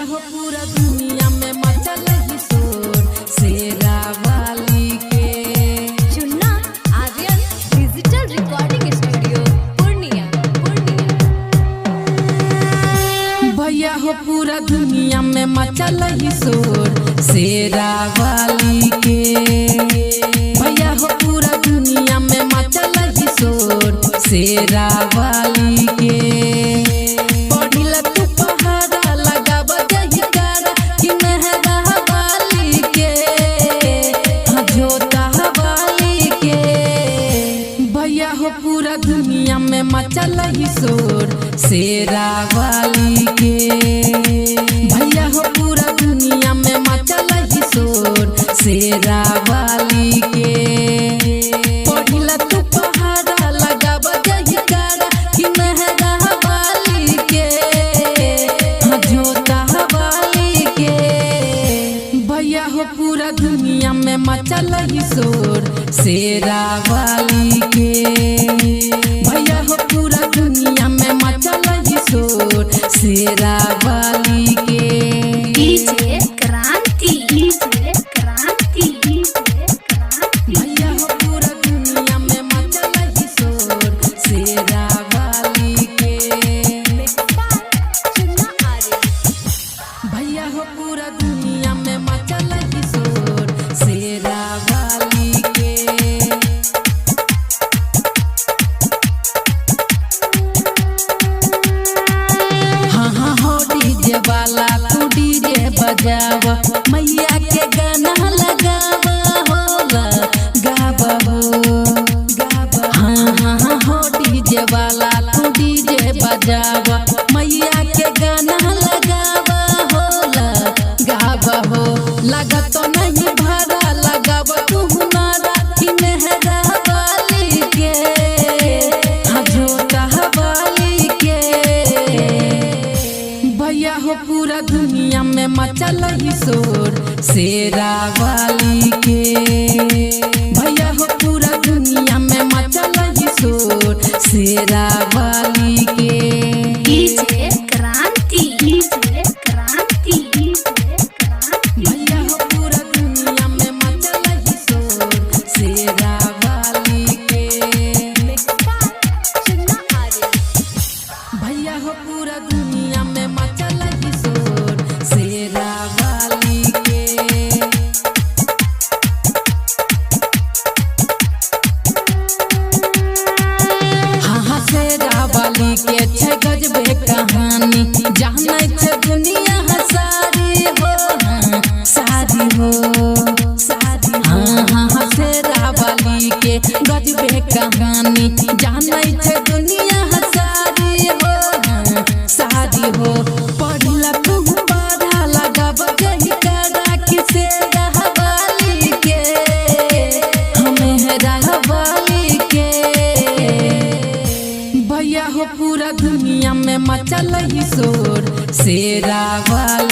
हो पूरा दुनिया में मचल ही शोर शेरा वाली के। Chunna Aryan digital recording studio Purnia. भैया हो पूरा दुनिया में मचल ही शोर शेरा वाली के। भैया हो पूरा दुनिया में मचल ही शोर शेरा वाली के। पूरा दुनिया में मचल ही शोर शेरा वाली के। भैया हो पूरा दुनिया में मचल ही शोर शेरा वाली के। पढ़िला तू पहाड़ा लगाब जहिकारा कि मेहरा वाली के जोता वाली के। भैया हो पूरा दुनिया में मचल ही शोर शेरा वाली के। भैया हो पूरा दुनिया में मचल ही शोर शेरा वाली के। डीजे क्रांति, डीजे क्रांति, डीजे क्रांति। भैया हो पूरा दुनिया में मचल ही शोर शेरा वाली के। चुन्ना आर्यन। भैया हो पूरा दुनिया में मचल ही शोर शेरा वाली के। डीजे वाला तू डीजे बजावा मैया के गाना लगावा होला गावा हो। हाँ हो डीजे वाला तू डीजे बजावा मैया के गाना लगावा होला गावा हो। लगा तो नहीं भाड़ा लगावा तू हमारा कि मेहरा वाली के जोता वाली के। भैया हो पूरा दुनिया में मचल ही शोर शेरा वाली के। भैया हो पूरा दुनिया में मचल ही शोर शेरा वाली के। डीजे क्रांति, डीजे क्रांति, डीजे क्रांति। भैया हो पूरा दुनिया में मचल ही शोर शेरा वाली के। चुन्ना आर्यन। भैया हो पूरा दुनिया में मचल ही शोर शेरा वाली के। हाँ शेरा वाली के छे गजबे कहानी जाने छे दुनिया सारी हो। हाँ सारी हो सारी। हाँ शेरा वाली के गजबे कहानी जाने छे दुनिया सारी हो। हाँ सारी हो। पढ़ला तू बाधा लगाब जहिकारा कि शेरा वाली के मेहरा वाली के। भैया हो पूरा दुनिया में मचल ही शोर शेरा वाली